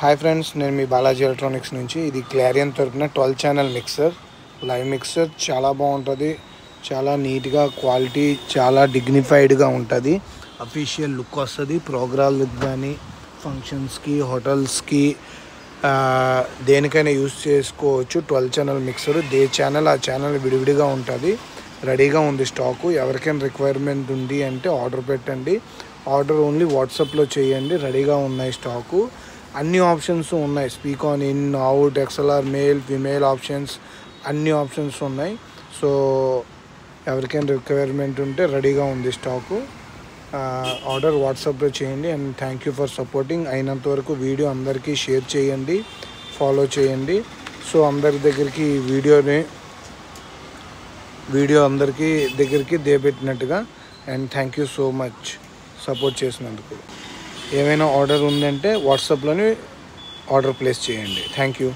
Hi friends, నేను మీ Balaji electronics నుంచి. ఇది క్లారియన్ తరపున 12 ఛానల్ మిక్సర్, లైవ్ మిక్సర్. చాలా బాగుంటుంది, చాలా నీట్గా, క్వాలిటీ చాలా డిగ్నిఫైడ్గా ఉంటుంది. అఫీషియల్ లుక్ వస్తుంది. ప్రోగ్రామ్లకు కానీ, ఫంక్షన్స్కి, హోటల్స్కి, దేనికైనా యూజ్ చేసుకోవచ్చు. 12 ఛానల్ మిక్సర్. దే ఛానల్ ఆ ఛానల్ విడివిడిగా ఉంటుంది. రెడీగా ఉంది స్టాకు. ఎవరికైనా రిక్వైర్మెంట్ ఉంది అంటే ఆర్డర్ పెట్టండి. ఆర్డర్ ఓన్లీ వాట్సాప్లో చేయండి. రెడీగా ఉన్నాయి స్టాకు. అన్ని ఆప్షన్స్ ఉన్నాయి. Speak on, in, out, XLR, male, female options, అన్ని ఆప్షన్స్ ఉన్నాయి. సో ఎవరికైనా రిక్వైర్మెంట్ ఉంటే రెడీగా ఉంది స్టాకు. ఆర్డర్ వాట్సాప్లో చేయండి. And thank you for supporting. అయినంత వరకు వీడియో అందరికీ షేర్ చేయండి, ఫాలో చేయండి. సో అందరి దగ్గరికి వీడియో అందరికీ దగ్గరికి దేపెట్టినట్టుగా. And thank you so much support చేసినందుకు. ఏమైనా ఆర్డర్ ఉందంటే వాట్సాప్లోనే ఆర్డర్ ప్లేస్ చేయండి. Thank you.